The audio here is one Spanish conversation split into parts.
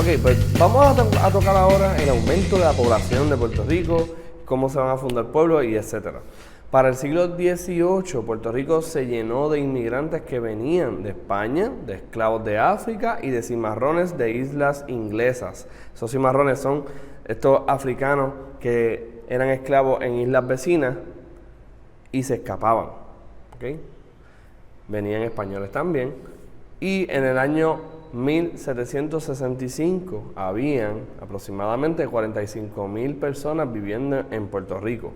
Ok, pues vamos a tocar ahora el aumento de la población de Puerto Rico, cómo se van a fundar pueblos y etcétera. Para el siglo XVIII, Puerto Rico se llenó de inmigrantes que venían de España, de esclavos de África y de cimarrones de islas inglesas. Esos cimarrones son estos africanos que eran esclavos en islas vecinas y se escapaban. ¿Okay? Venían españoles también. Y en el año 1765 habían aproximadamente 45,000 personas viviendo en Puerto Rico.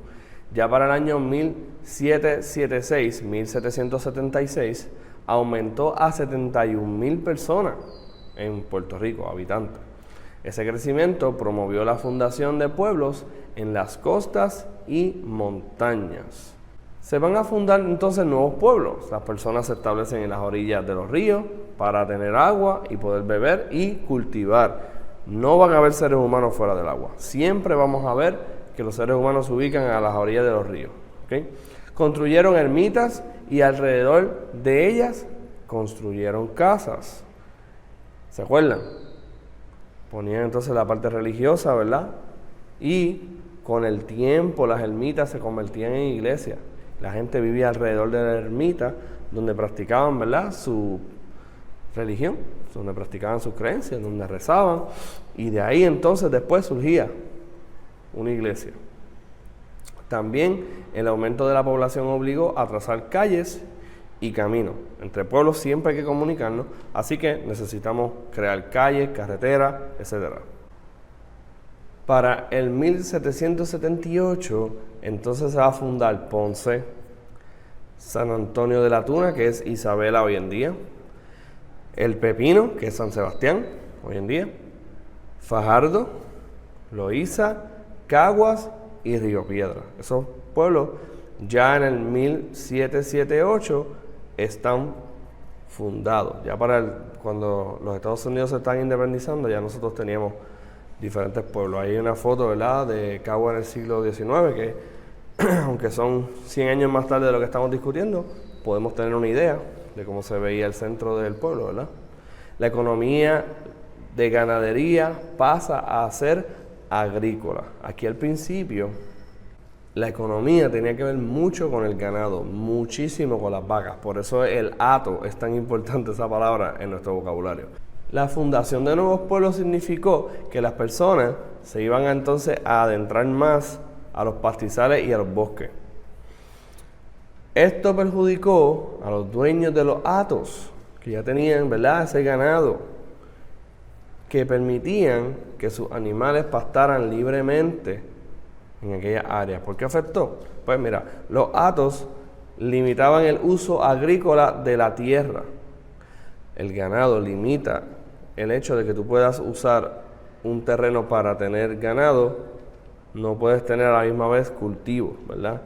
Ya para el año 1776 aumentó a 71,000 personas en Puerto Rico, habitantes. Ese crecimiento promovió la fundación de pueblos en las costas y montañas. Se van a fundar entonces nuevos pueblos. Las personas se establecen en las orillas de los ríos para tener agua y poder beber y cultivar. No van a haber seres humanos fuera del agua. Siempre vamos a ver que los seres humanos se ubican a las orillas de los ríos. ¿Okay? Construyeron ermitas y alrededor de ellas construyeron casas. ¿Se acuerdan? Ponían entonces la parte religiosa, ¿verdad? Y con el tiempo las ermitas se convertían en iglesias. La gente vivía alrededor de la ermita donde practicaban, ¿verdad?, su religión, donde practicaban sus creencias, donde rezaban, y de ahí entonces después surgía una iglesia. También el aumento de la población obligó a trazar calles y caminos. Entre pueblos siempre hay que comunicarnos, así que necesitamos crear calles, carreteras, etc. Para el 1778, entonces se va a fundar Ponce, San Antonio de la Tuna, que es Isabela hoy en día, El Pepino, que es San Sebastián hoy en día, Fajardo, Loíza, Caguas y Río Piedra. Esos pueblos ya en el 1778 están fundados. Ya cuando los Estados Unidos se están independizando, ya nosotros teníamos diferentes pueblos. Hay una foto, ¿verdad?, de Caguas en el siglo XIX, que aunque son 100 años más tarde de lo que estamos discutiendo, podemos tener una idea de cómo se veía el centro del pueblo, ¿verdad? La economía de ganadería pasa a ser agrícola. Aquí al principio, la economía tenía que ver mucho con el ganado, muchísimo con las vacas. Por eso el hato es tan importante, esa palabra, en nuestro vocabulario. La fundación de nuevos pueblos significó que las personas se iban entonces a adentrar más a los pastizales y a los bosques. Esto perjudicó a los dueños de los hatos, que ya tenían, ¿verdad?, ese ganado, que permitían que sus animales pastaran libremente en aquellas áreas. ¿Por qué afectó? Pues mira, los hatos limitaban el uso agrícola de la tierra. El ganado limita el hecho de que tú puedas usar un terreno para tener ganado, no puedes tener a la misma vez cultivos, ¿verdad?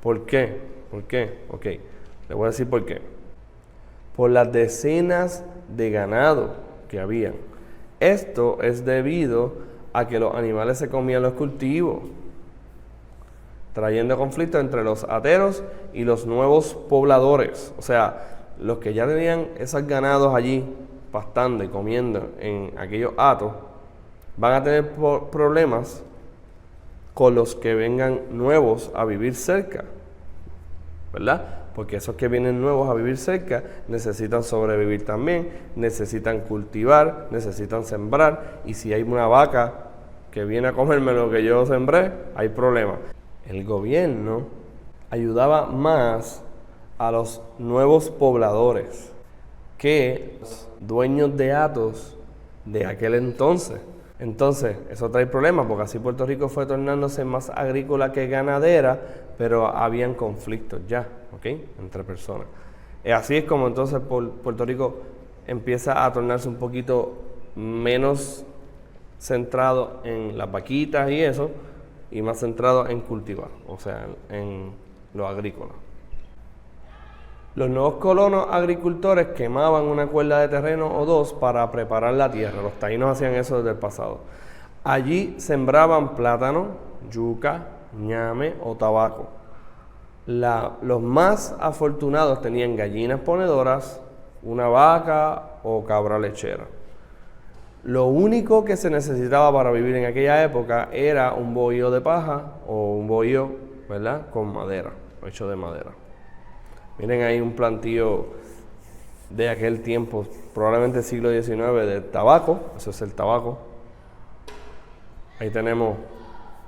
¿Por qué? ¿Por qué? Ok, le voy a decir por qué. Por las decenas de ganado que habían. Esto es debido a que los animales se comían los cultivos, trayendo conflicto entre los hateros y los nuevos pobladores. O sea, los que ya tenían esos ganados allí pastando y comiendo en aquellos hatos, van a tener problemas con los que vengan nuevos a vivir cerca, ¿verdad? Porque esos que vienen nuevos a vivir cerca necesitan sobrevivir también, necesitan cultivar, necesitan sembrar, y si hay una vaca que viene a comerme lo que yo sembré, hay problema. El gobierno ayudaba más a los nuevos pobladores que los dueños de hatos de aquel entonces. Entonces, eso trae problemas, porque así Puerto Rico fue tornándose más agrícola que ganadera, pero habían conflictos ya, ¿ok?, entre personas. Así es como entonces Puerto Rico empieza a tornarse un poquito menos centrado en las vaquitas y eso, y más centrado en cultivar, o sea, en lo agrícola. Los nuevos colonos agricultores quemaban una cuerda de terreno o dos para preparar la tierra. Los taínos hacían eso desde el pasado. Allí sembraban plátano, yuca, ñame o tabaco. Los más afortunados tenían gallinas ponedoras, una vaca o cabra lechera. Lo único que se necesitaba para vivir en aquella época era un bohío de paja o un bohío, ¿verdad?, con madera, hecho de madera. Miren ahí un plantío de aquel tiempo, probablemente siglo XIX, de tabaco. Eso es el tabaco. Ahí tenemos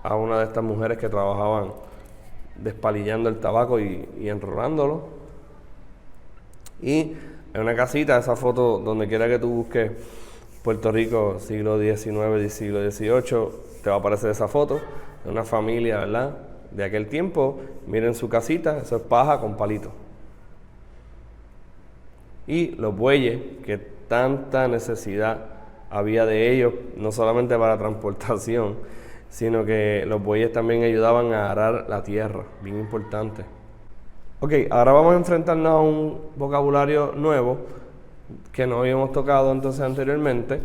a una de estas mujeres que trabajaban despalillando el tabaco y enrolándolo. Y en una casita, esa foto, donde quiera que tú busques Puerto Rico, siglo XIX y siglo XVIII, te va a aparecer esa foto de una familia, ¿verdad?, de aquel tiempo. Miren su casita, eso es paja con palitos. Y los bueyes, que tanta necesidad había de ellos, no solamente para transportación, sino que los bueyes también ayudaban a arar la tierra, bien importante. Ok, ahora vamos a enfrentarnos a un vocabulario nuevo que no habíamos tocado entonces anteriormente,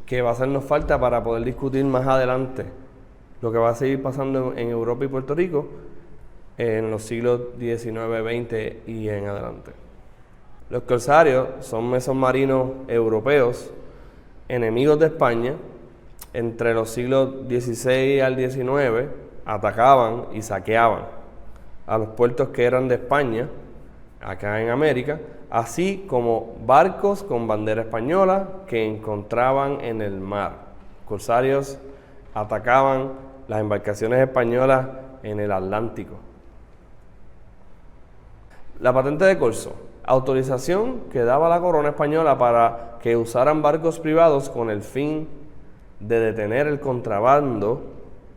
que va a hacernos falta para poder discutir más adelante lo que va a seguir pasando en Europa y Puerto Rico en los siglos XIX, XX y en adelante. Los corsarios son mesomarinos europeos, enemigos de España. Entre los siglos XVI al XIX atacaban y saqueaban a los puertos que eran de España, acá en América, así como barcos con bandera española que encontraban en el mar. Corsarios atacaban las embarcaciones españolas en el Atlántico. La patente de corso, autorización que daba la corona española para que usaran barcos privados con el fin de detener el contrabando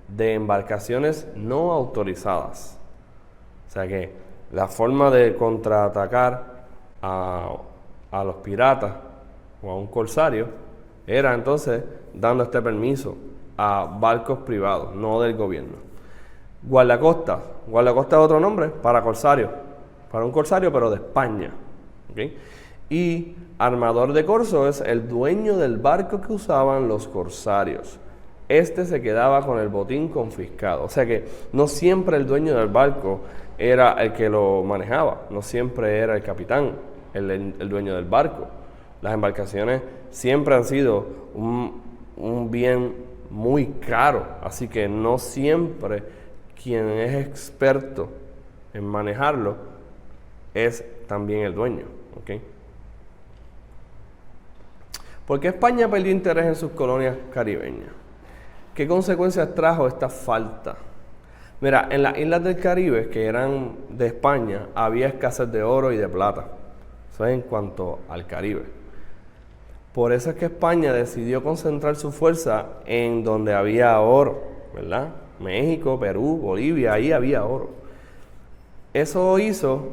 de embarcaciones no autorizadas. O sea que la forma de contraatacar a los piratas o a un corsario era entonces dando este permiso a barcos privados, no del gobierno. Guardacosta. Guardacosta es otro nombre para corsario, para un corsario pero de España. ¿Okay? Y armador de corso es el dueño del barco que usaban los corsarios. Este se quedaba con el botín confiscado. O sea que no siempre el dueño del barco era el que lo manejaba, no siempre era el capitán, el dueño del barco. Las embarcaciones siempre han sido un bien muy caro, así que no siempre quien es experto en manejarlo es también el dueño. ¿Okay? ¿Por qué España perdió interés en sus colonias caribeñas? ¿Qué consecuencias trajo esta falta? Mira, en las islas del Caribe, que eran de España, había escasez de oro y de plata. Eso es en cuanto al Caribe. Por eso es que España decidió concentrar su fuerza en donde había oro, ¿verdad? México, Perú, Bolivia, ahí había oro. Eso hizo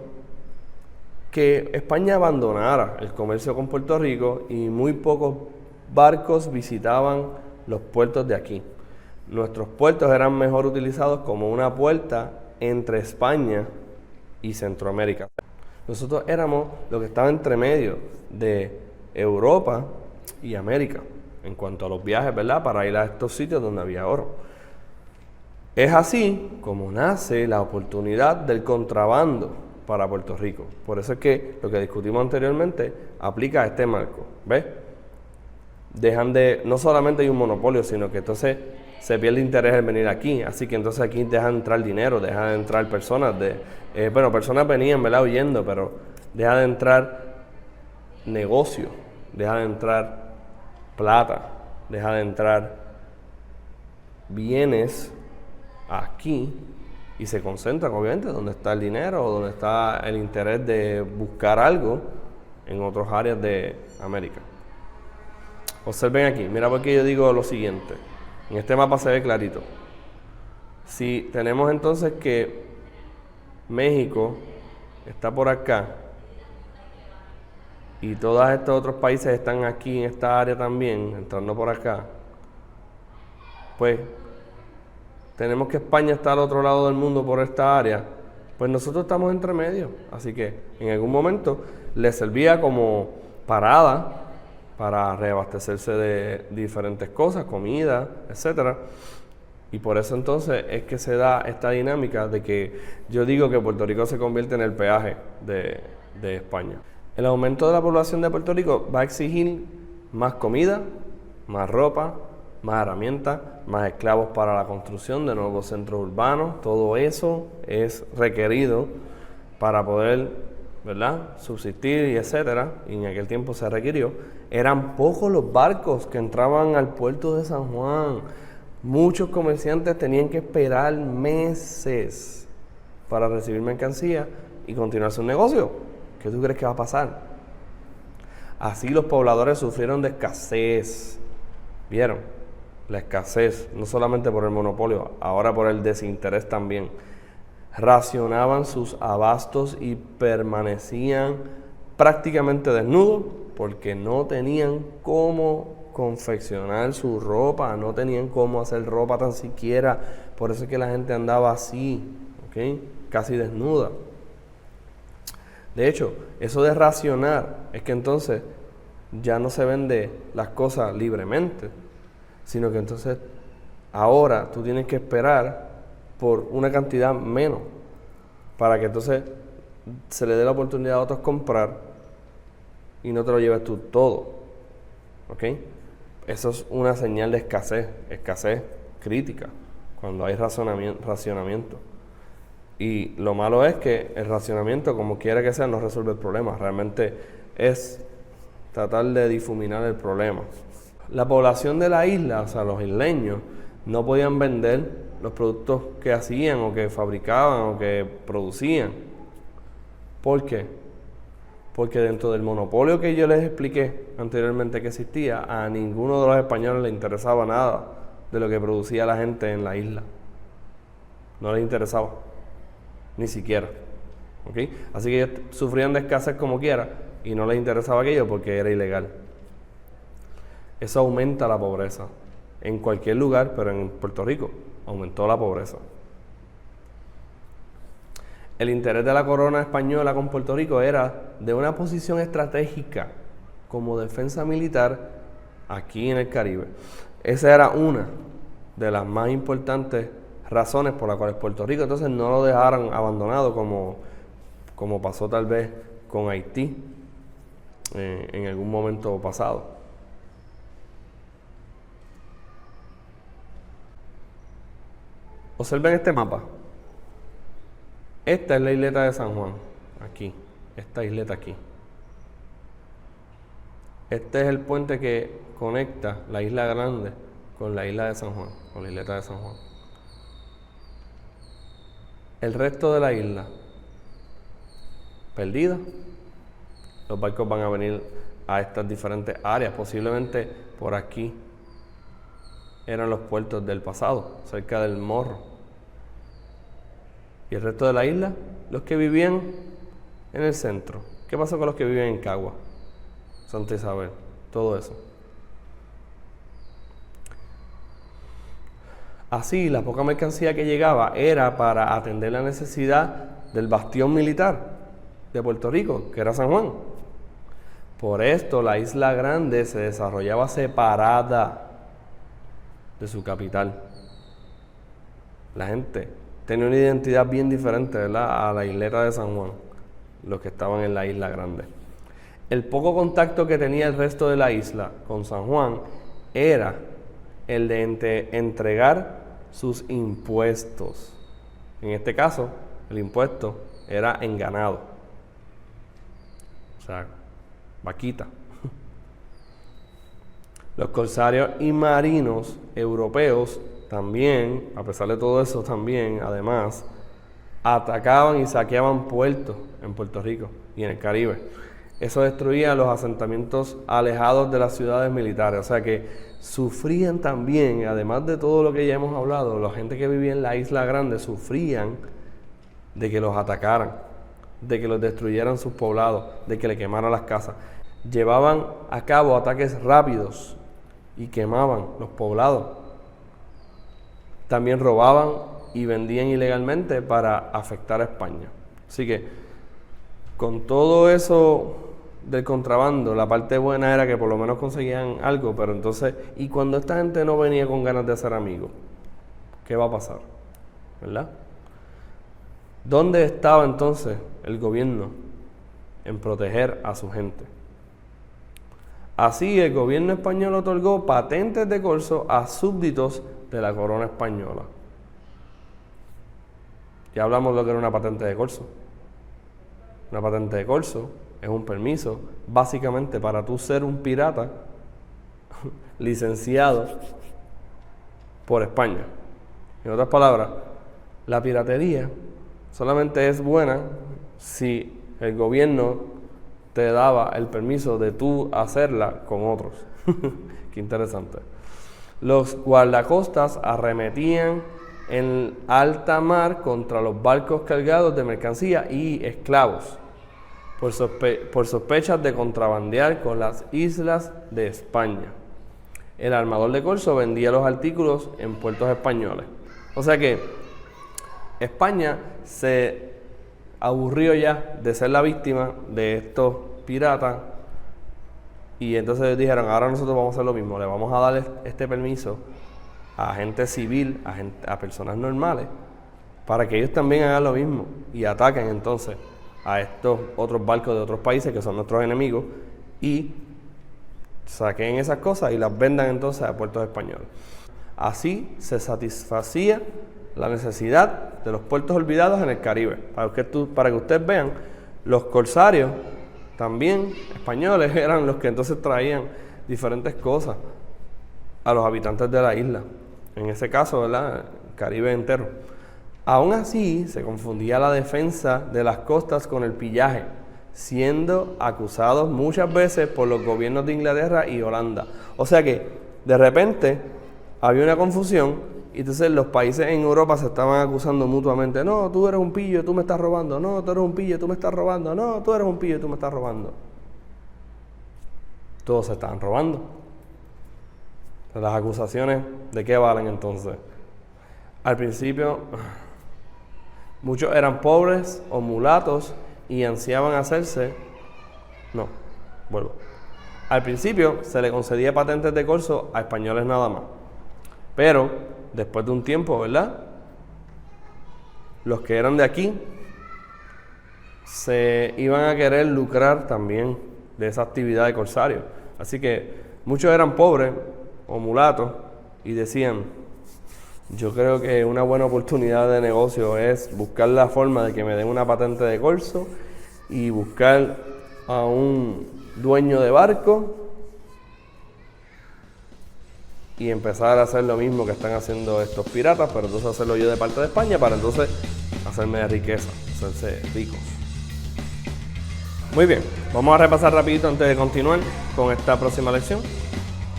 que España abandonara el comercio con Puerto Rico y muy pocos barcos visitaban los puertos de aquí. Nuestros puertos eran mejor utilizados como una puerta entre España y Centroamérica. Nosotros éramos lo que estaba entre medio de Europa y América en cuanto a los viajes, ¿verdad?, para ir a estos sitios donde había oro. Es así como nace la oportunidad del contrabando para Puerto Rico. Por eso es que lo que discutimos anteriormente aplica a este marco. ¿Ves? No solamente hay un monopolio, sino que entonces se pierde interés en venir aquí. Así que entonces aquí deja de entrar dinero, deja de entrar personas. Personas venían, ¿verdad?, huyendo, pero deja de entrar negocio, deja de entrar plata, deja de entrar bienes aquí. Y se concentran, obviamente, donde está el dinero o donde está el interés de buscar algo en otras áreas de América. Observen aquí, mira por qué yo digo lo siguiente. En este mapa se ve clarito. Si tenemos entonces que México está por acá y todos estos otros países están aquí en esta área también, entrando por acá, pues tenemos que España está al otro lado del mundo por esta área, pues nosotros estamos entre medio. Así que en algún momento les servía como parada para reabastecerse de diferentes cosas, comida, etcétera. Y por eso entonces es que se da esta dinámica de que yo digo que Puerto Rico se convierte en el peaje de España. El aumento de la población de Puerto Rico va a exigir más comida, más ropa, más herramientas, más esclavos para la construcción de nuevos centros urbanos. Todo eso es requerido para poder, ¿verdad?, subsistir y etcétera. Y en aquel tiempo se requirió. Eran pocos los barcos que entraban al puerto de San Juan. Muchos comerciantes tenían que esperar meses para recibir mercancía y continuar su negocio. ¿Qué tú crees que va a pasar? Así los pobladores sufrieron de escasez. ¿Vieron? La escasez, no solamente por el monopolio, ahora por el desinterés también. Racionaban sus abastos y permanecían prácticamente desnudos porque no tenían cómo confeccionar su ropa, no tenían cómo hacer ropa tan siquiera. Por eso es que la gente andaba así, ¿ok?, casi desnuda. De hecho, eso de racionar es que entonces ya no se vende las cosas libremente, sino que entonces ahora tú tienes que esperar por una cantidad menos para que entonces se le dé la oportunidad a otros comprar y no te lo lleves tú todo, ¿ok? Eso es una señal de escasez crítica, cuando hay racionamiento. Y lo malo es que el racionamiento, como quiera que sea, no resuelve el problema. Realmente es tratar de difuminar el problema. La población de la isla, o sea, los isleños, no podían vender los productos que hacían o que fabricaban o que producían. ¿Por qué? Porque dentro del monopolio que yo les expliqué anteriormente que existía, a ninguno de los españoles le interesaba nada de lo que producía la gente en la isla. No les interesaba, ni siquiera. ¿Okay? Así que ellos sufrían de escasez como quiera y no les interesaba aquello porque era ilegal. Eso aumenta la pobreza en cualquier lugar, pero en Puerto Rico aumentó la pobreza. El interés de la corona española con Puerto Rico era de una posición estratégica como defensa militar aquí en el Caribe. Esa era una de las más importantes razones por las cuales Puerto Rico entonces no lo dejaron abandonado como pasó tal vez con Haití en algún momento pasado. Observen este mapa. Esta es la isleta de San Juan, aquí, esta isleta aquí. Este es el puente que conecta la isla Grande con la isla de San Juan, con la isleta de San Juan. El resto de la isla, perdida. Los barcos van a venir a estas diferentes áreas, posiblemente por aquí eran los puertos del pasado, cerca del Morro. Y el resto de la isla, los que vivían en el centro. ¿Qué pasó con los que vivían en Cagua, Santa Isabel? Todo eso. Así, la poca mercancía que llegaba era para atender la necesidad del bastión militar de Puerto Rico, que era San Juan. Por esto, la Isla Grande se desarrollaba separada de su capital. La gente tenía una identidad bien diferente, ¿verdad?, a la isleta de San Juan, los que estaban en la Isla Grande. El poco contacto que tenía el resto de la isla con San Juan era el de entregar sus impuestos. En este caso, el impuesto era en ganado, o sea, vaquita. Los corsarios y marinos europeos también, a pesar de todo eso, también, además, atacaban y saqueaban puertos en Puerto Rico y en el Caribe. Eso destruía los asentamientos alejados de las ciudades militares. O sea que sufrían también, además de todo lo que ya hemos hablado, la gente que vivía en la Isla Grande sufrían de que los atacaran, de que los destruyeran sus poblados, de que le quemaran las casas. Llevaban a cabo ataques rápidos y quemaban los poblados. También robaban y vendían ilegalmente para afectar a España. Así que, con todo eso del contrabando, la parte buena era que por lo menos conseguían algo, pero entonces, ¿y cuando esta gente no venía con ganas de hacer amigos? ¿Qué va a pasar? ¿Verdad? ¿Dónde estaba entonces el gobierno en proteger a su gente? Así, el gobierno español otorgó patentes de corso a súbditos de la corona española. Ya hablamos de lo que era una patente de corso. Una patente de corso es un permiso, básicamente, para tú ser un pirata licenciado por España. En otras palabras, la piratería solamente es buena si el gobierno te daba el permiso de tú hacerla con otros. Qué interesante. Los guardacostas arremetían en alta mar contra los barcos cargados de mercancía y esclavos por sospechas de contrabandear con las islas de España. El armador de corso vendía los artículos en puertos españoles. O sea que España se aburrió ya de ser la víctima de estos piratas y entonces dijeron, ahora nosotros vamos a hacer lo mismo, le vamos a dar este permiso a gente civil, a personas normales, para que ellos también hagan lo mismo y ataquen entonces a estos otros barcos de otros países que son nuestros enemigos y saquen esas cosas y las vendan entonces a puertos españoles. Así se satisfacía la necesidad de los puertos olvidados en el Caribe. Para que ustedes vean, los corsarios también españoles eran los que entonces traían diferentes cosas a los habitantes de la isla. En ese caso, ¿verdad?, el Caribe entero. Aún así, se confundía la defensa de las costas con el pillaje, siendo acusados muchas veces por los gobiernos de Inglaterra y Holanda. O sea que, de repente, había una confusión y entonces los países en Europa se estaban acusando mutuamente. No, tú eres un pillo, tú me estás robando. No, tú eres un pillo, tú me estás robando. No, tú eres un pillo, tú me estás robando. Todos se estaban robando. Las acusaciones, ¿de qué valen entonces? Al principio, muchos eran pobres o mulatos y ansiaban hacerse. No, vuelvo. Al principio se le concedía patentes de corso a españoles nada más. Pero, después de un tiempo, ¿verdad?, los que eran de aquí se iban a querer lucrar también de esa actividad de corsario. Así que muchos eran pobres o mulatos y decían, yo creo que una buena oportunidad de negocio es buscar la forma de que me den una patente de corso y buscar a un dueño de barco y empezar a hacer lo mismo que están haciendo estos piratas, pero entonces hacerlo yo de parte de España para entonces hacerme de riqueza, hacerse ricos. Muy bien, vamos a repasar rapidito antes de continuar con esta próxima lección.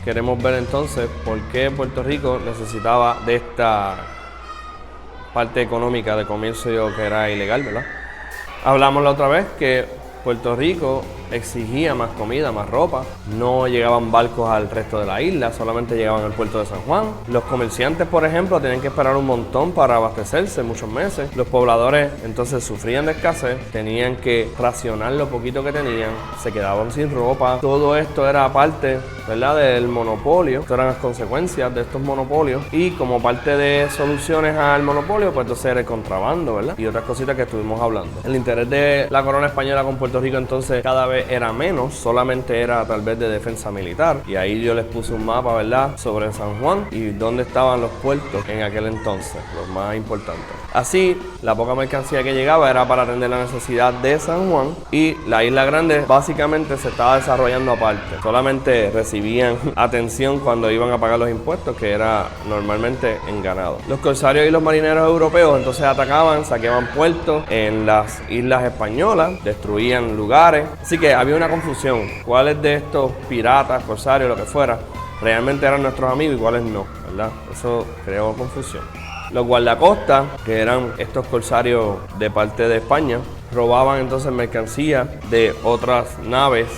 Queremos ver entonces por qué Puerto Rico necesitaba de esta parte económica de comercio que era ilegal, ¿verdad? Hablamos la otra vez que Puerto Rico exigía más comida, más ropa. No llegaban barcos al resto de la isla, solamente llegaban al puerto de San Juan. Los comerciantes, por ejemplo, tenían que esperar un montón para abastecerse, muchos meses. Los pobladores entonces sufrían de escasez, tenían que racionar lo poquito que tenían, se quedaban sin ropa. Todo esto era parte, ¿verdad?, del monopolio. Estas eran las consecuencias de estos monopolios. Y como parte de soluciones al monopolio, pues entonces era el contrabando, ¿verdad?, y otras cositas que estuvimos hablando. El interés de la corona española con Puerto Rico entonces cada vez era menos, solamente era tal vez de defensa militar. Y ahí yo les puse un mapa, ¿verdad?, sobre San Juan y dónde estaban los puertos en aquel entonces, los más importantes. Así, la poca mercancía que llegaba era para atender la necesidad de San Juan y la Isla Grande básicamente se estaba desarrollando aparte. Solamente recibían atención cuando iban a pagar los impuestos, que era normalmente en ganado. Los corsarios y los marineros europeos entonces atacaban, saqueaban puertos en las islas españolas, destruían lugares. Así que había una confusión. ¿Cuáles de estos piratas, corsarios, lo que fuera, realmente eran nuestros amigos y cuáles no, ¿verdad? Eso creó confusión. Los guardacostas, que eran estos corsarios de parte de España, robaban entonces mercancía de otras naves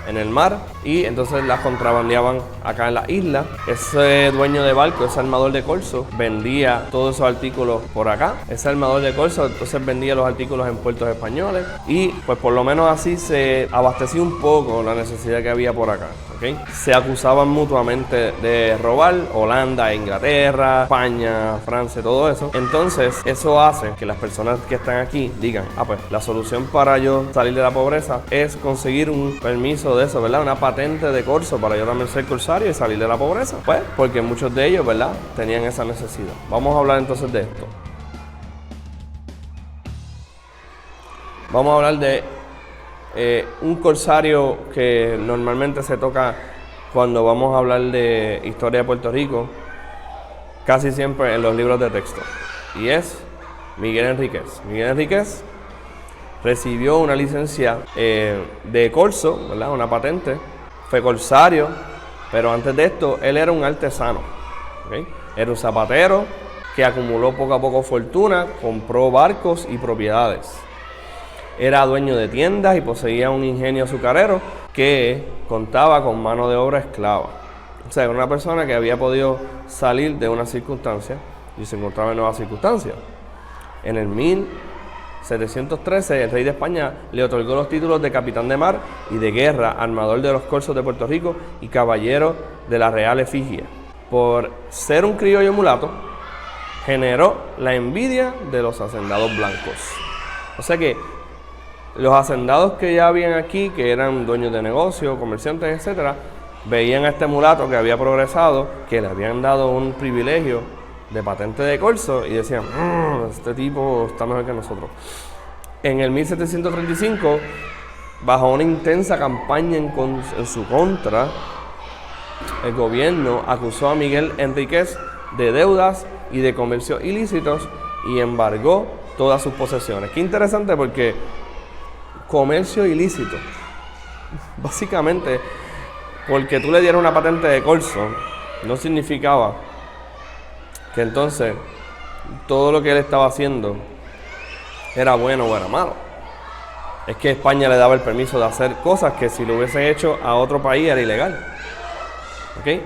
en el mar y entonces las contrabandeaban acá en la isla. Ese dueño de barco, ese armador de corso, vendía todos esos artículos por acá. Ese armador de corso entonces vendía los artículos en puertos españoles y pues por lo menos así se abastecía un poco la necesidad que había por acá. ¿ok? Se acusaban mutuamente de robar, Holanda, Inglaterra, España, Francia, todo eso. Entonces, eso hace que las personas que están aquí digan, pues la solución para yo salir de la pobreza es conseguir un permiso de eso, ¿verdad? Una patente de corso para yo también ser corsario y salir de la pobreza. Pues, porque muchos de ellos, ¿verdad?, tenían esa necesidad. Vamos a hablar entonces de esto. Vamos a hablar de un corsario que normalmente se toca cuando vamos a hablar de historia de Puerto Rico, casi siempre en los libros de texto, y es Miguel Enríquez. Miguel Enríquez recibió una licencia de corso, ¿verdad?, una patente, fue corsario, pero antes de esto él era un artesano, ¿okay? Era un zapatero que acumuló poco a poco fortuna, compró barcos y propiedades. Era dueño de tiendas y poseía un ingenio azucarero que contaba con mano de obra esclava. O sea, era una persona que había podido salir de una circunstancia y se encontraba en nuevas circunstancias. En el 1713, el rey de España le otorgó los títulos de capitán de mar y de guerra, armador de los corsos de Puerto Rico y caballero de la Real Efigie. Por ser un criollo mulato, generó la envidia de los hacendados blancos. O sea que los hacendados que ya habían aquí, que eran dueños de negocios, comerciantes, etcétera, veían a este mulato que había progresado, que le habían dado un privilegio de patente de corso y decían, este tipo está mejor que nosotros. En el 1735, bajo una intensa campaña en su contra, el gobierno acusó a Miguel Enríquez de deudas y de comercios ilícitos y embargó todas sus posesiones. Qué interesante, porque comercio ilícito, básicamente, porque tú le dieras una patente de corso, no significaba que entonces todo lo que él estaba haciendo era bueno o era malo. Es que España le daba el permiso de hacer cosas que si lo hubiesen hecho a otro país era ilegal, ¿ok?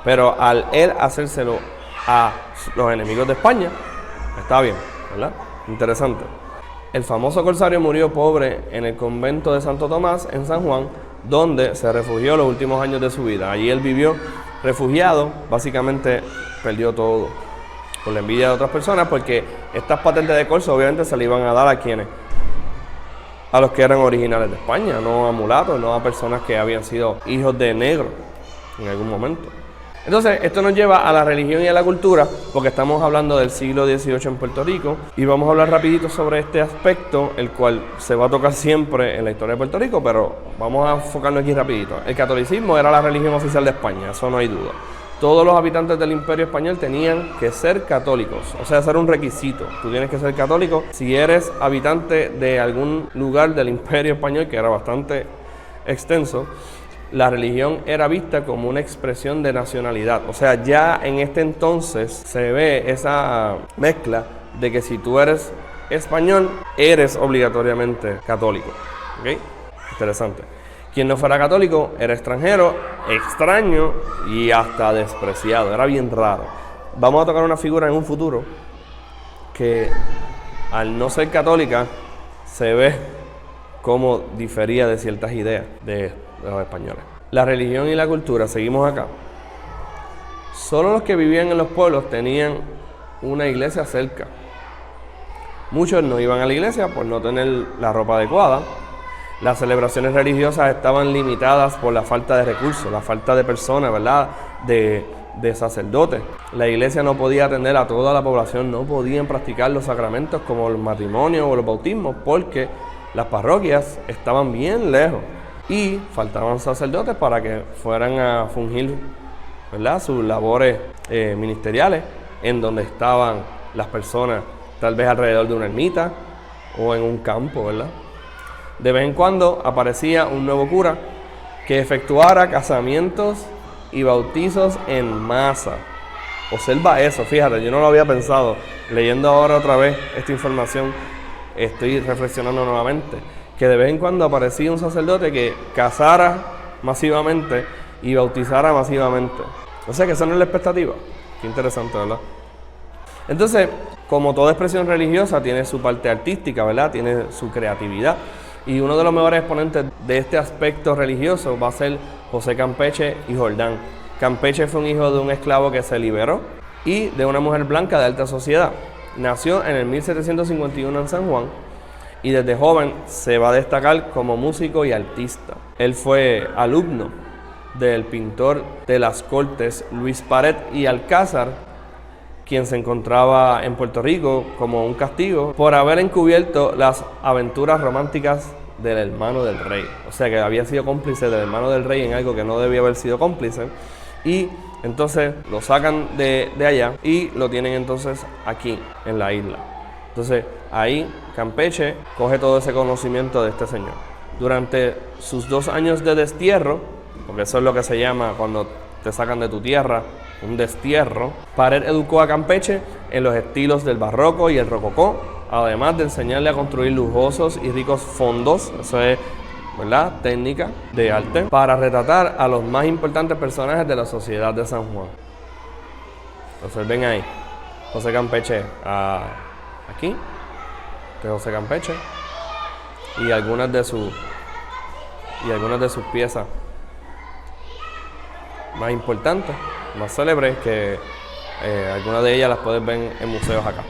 Pero al él hacérselo a los enemigos de España, está bien, ¿verdad? Interesante. El famoso corsario murió pobre en el convento de Santo Tomás en San Juan, donde se refugió los últimos años de su vida. Allí él vivió refugiado, básicamente perdió todo por la envidia de otras personas, porque estas patentes de corso obviamente se le iban a dar a quienes, a los que eran originales de España, no a mulatos, no a personas que habían sido hijos de negros en algún momento. Entonces, esto nos lleva a la religión y a la cultura, porque estamos hablando del siglo XVIII en Puerto Rico, y vamos a hablar rapidito sobre este aspecto, el cual se va a tocar siempre en la historia de Puerto Rico, pero vamos a enfocarnos aquí rapidito. El catolicismo era la religión oficial de España, eso no hay duda. Todos los habitantes del Imperio Español tenían que ser católicos, o sea, ese era un requisito. Tú tienes que ser católico si eres habitante de algún lugar del Imperio Español, que era bastante extenso. La religión era vista como una expresión de nacionalidad. O sea, ya en este entonces se ve esa mezcla de que si tú eres español, eres obligatoriamente católico. ¿Ok? Interesante. Quien no fuera católico era extranjero, extraño y hasta despreciado. Era bien raro. Vamos a tocar una figura en un futuro que, al no ser católica, se ve cómo difería de ciertas ideas de los españoles. La religión y la cultura, seguimos acá. Solo los que vivían en los pueblos tenían una iglesia cerca. Muchos no iban a la iglesia por no tener la ropa adecuada. Las celebraciones religiosas estaban limitadas por la falta de recursos, la falta de personas, ¿verdad?, de sacerdotes. La iglesia no podía atender a toda la población, no podían practicar los sacramentos como el matrimonio o los bautismos, porque las parroquias estaban bien lejos y faltaban sacerdotes para que fueran a fungir, ¿verdad?, sus labores ministeriales en donde estaban las personas, tal vez alrededor de una ermita o en un campo, ¿verdad? De vez en cuando aparecía un nuevo cura que efectuara casamientos y bautizos en masa. Observa eso, fíjate, yo no lo había pensado. Leyendo ahora otra vez esta información, estoy reflexionando nuevamente, que de vez en cuando aparecía un sacerdote que casara masivamente y bautizara masivamente. O sea que esa no es la expectativa. Qué interesante, ¿verdad? Entonces, como toda expresión religiosa tiene su parte artística, ¿verdad?, tiene su creatividad. Y uno de los mejores exponentes de este aspecto religioso va a ser José Campeche y Jordán. Campeche fue un hijo de un esclavo que se liberó y de una mujer blanca de alta sociedad. Nació en el 1751 en San Juan y desde joven se va a destacar como músico y artista. Él fue alumno del pintor de las Cortes Luis Paret y Alcázar, quien se encontraba en Puerto Rico como un castigo por haber encubierto las aventuras románticas del hermano del rey. O sea que había sido cómplice del hermano del rey en algo que no debía haber sido cómplice. Y entonces lo sacan de allá y lo tienen entonces aquí, en la isla. Entonces ahí Campeche coge todo ese conocimiento de este señor. Durante sus 2 años de destierro, porque eso es lo que se llama cuando te sacan de tu tierra, un destierro, Paret educó a Campeche en los estilos del barroco y el rococó, además de enseñarle a construir lujosos y ricos fondos, eso es, ¿verdad?, técnica de arte, para retratar a los más importantes personajes de la sociedad de San Juan. Entonces ven ahí, José Campeche aquí, de José Campeche, y algunas de sus piezas más importantes, más célebres, que algunas de ellas las puedes ver en museos acá.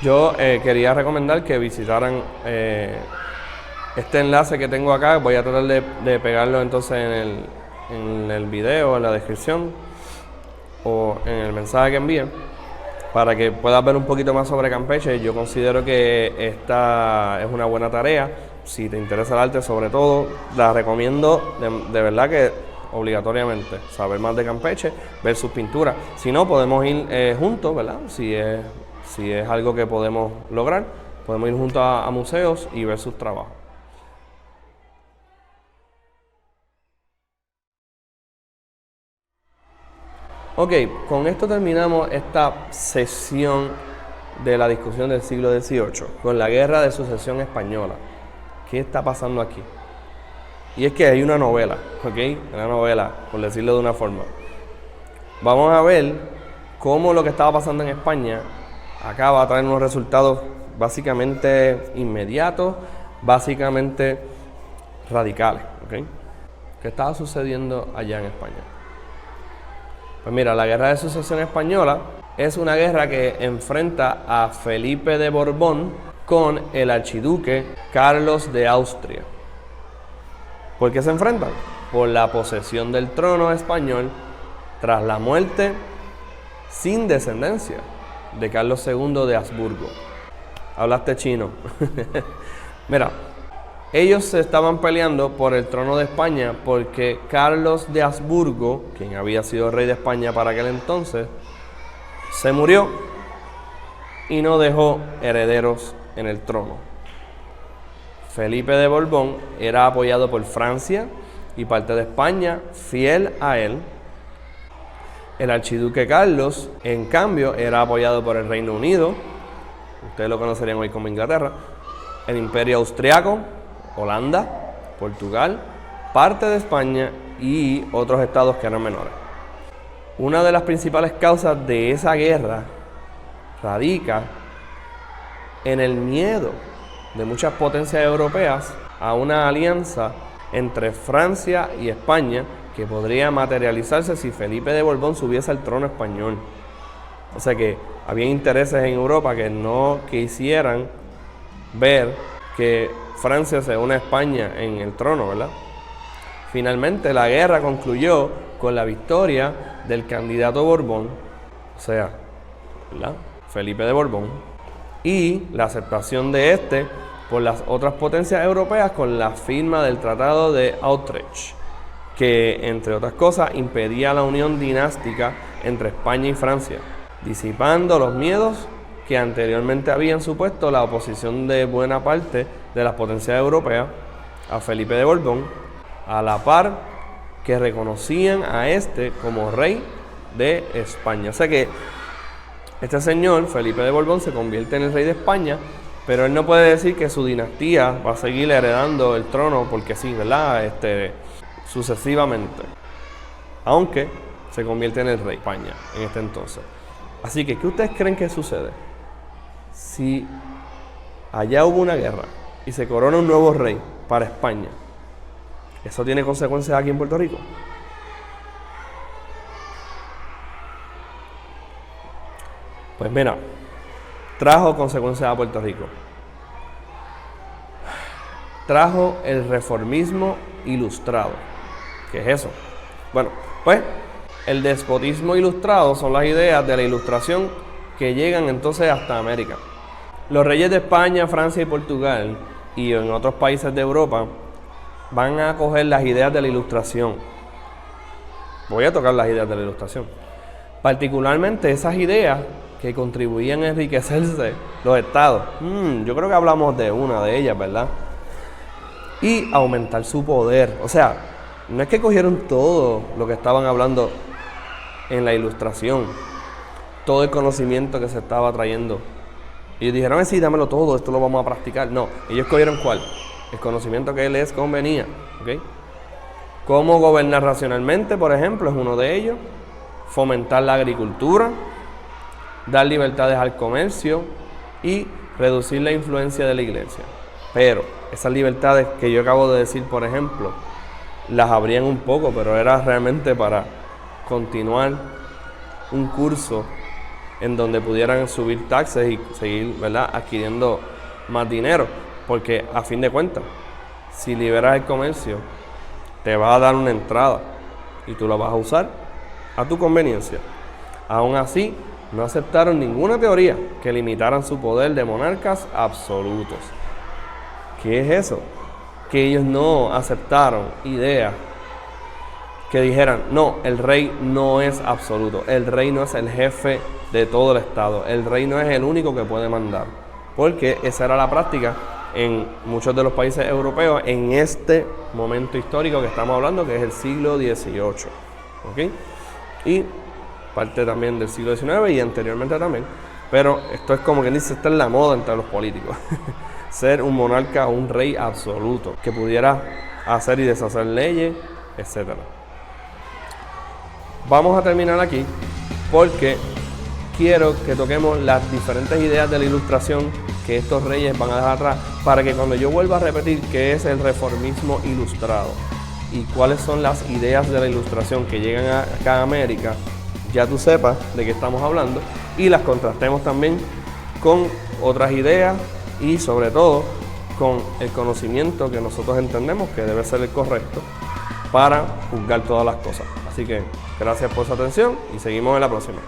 Yo quería recomendar que visitaran este enlace que tengo acá. Voy a tratar de pegarlo entonces en el video, en la descripción o en el mensaje que envíen, para que puedas ver un poquito más sobre Campeche. Yo considero que esta es una buena tarea. Si te interesa el arte, sobre todo, la recomiendo de verdad que obligatoriamente saber más de Campeche, ver sus pinturas. Si no, podemos ir juntos, ¿verdad? Si es algo que podemos lograr, podemos ir juntos a museos y ver sus trabajos. Ok, con esto terminamos esta sesión de la discusión del siglo XVIII, con la Guerra de Sucesión Española. ¿Qué está pasando aquí? Y es que hay una novela, ¿ok? Una novela, por decirlo de una forma. Vamos a ver cómo lo que estaba pasando en España acá va a traer unos resultados básicamente inmediatos, básicamente radicales, ¿ok? ¿Qué estaba sucediendo allá en España? Pues mira, la Guerra de Sucesión Española es una guerra que enfrenta a Felipe de Borbón con el archiduque Carlos de Austria. ¿Por qué se enfrentan? Por la posesión del trono español tras la muerte sin descendencia de Carlos II de Habsburgo. Hablaste chino. Mira, ellos se estaban peleando por el trono de España porque Carlos de Habsburgo, quien había sido rey de España para aquel entonces, se murió y no dejó herederos en el trono. Felipe de Borbón era apoyado por Francia y parte de España, fiel a él. El archiduque Carlos, en cambio, era apoyado por el Reino Unido, ustedes lo conocerían hoy como Inglaterra, el Imperio Austriaco, Holanda, Portugal, parte de España y otros estados que eran menores. Una de las principales causas de esa guerra radica en el miedo de muchas potencias europeas a una alianza entre Francia y España que podría materializarse si Felipe de Borbón subiese al trono español. O sea que había intereses en Europa que no quisieran ver que Francia se une a España en el trono, ¿verdad? Finalmente la guerra concluyó con la victoria del candidato Borbón, o sea, ¿verdad?, Felipe de Borbón, y la aceptación de este por las otras potencias europeas con la firma del Tratado de Utrecht, que entre otras cosas impedía la unión dinástica entre España y Francia, disipando los miedos que anteriormente habían supuesto la oposición de buena parte de las potencias europeas a Felipe de Borbón, a la par que reconocían a este como rey de España. O sea que este señor, Felipe de Borbón, se convierte en el rey de España, pero él no puede decir que su dinastía va a seguir heredando el trono porque sí, ¿verdad?, sucesivamente, aunque se convierte en el rey de España en este entonces. Así que, ¿qué ustedes creen que sucede si allá hubo una guerra y se corona un nuevo rey para España, ¿eso tiene consecuencias aquí en Puerto Rico? Pues mira, trajo consecuencias a Puerto Rico. Trajo el reformismo ilustrado. ¿Qué es eso? Bueno, pues el despotismo ilustrado son las ideas de la Ilustración que llegan entonces hasta América. Los reyes de España, Francia y Portugal y en otros países de Europa van a coger las ideas de la Ilustración. Voy a tocar las ideas de la Ilustración. Particularmente esas ideas que contribuían a enriquecerse los estados. Yo creo que hablamos de una de ellas, ¿verdad? Y aumentar su poder. O sea, no es que cogieron todo lo que estaban hablando en la Ilustración, todo el conocimiento que se estaba trayendo, y dijeron, sí, dámelo todo, esto lo vamos a practicar. No, ellos cogieron ¿cuál? El conocimiento que les convenía. ¿Okay? Cómo gobernar racionalmente, por ejemplo, es uno de ellos. Fomentar la agricultura, dar libertades al comercio y reducir la influencia de la iglesia. Pero esas libertades que yo acabo de decir, por ejemplo, las abrían un poco, pero era realmente para continuar un curso en donde pudieran subir taxes y seguir, ¿verdad?, adquiriendo más dinero. Porque a fin de cuentas, si liberas el comercio, te va a dar una entrada y tú la vas a usar a tu conveniencia. Aún así, no aceptaron ninguna teoría que limitaran su poder de monarcas absolutos. ¿Qué es eso? Que ellos no aceptaron ideas que dijeran, no, el rey no es absoluto, el rey no es el jefe de todo el estado, el rey no es el único que puede mandar, porque esa era la práctica en muchos de los países europeos en este momento histórico que estamos hablando, que es el siglo XVIII, ¿ok? Y parte también del siglo XIX y anteriormente también, pero esto es como quien dice, esta es la moda entre los políticos, ser un monarca o un rey absoluto, que pudiera hacer y deshacer leyes, etcétera. Vamos a terminar aquí porque quiero que toquemos las diferentes ideas de la Ilustración que estos reyes van a dejar atrás, para que cuando yo vuelva a repetir qué es el reformismo ilustrado y cuáles son las ideas de la Ilustración que llegan acá a América, ya tú sepas de qué estamos hablando y las contrastemos también con otras ideas y sobre todo con el conocimiento que nosotros entendemos que debe ser el correcto para juzgar todas las cosas. Así que gracias por su atención y seguimos en la próxima.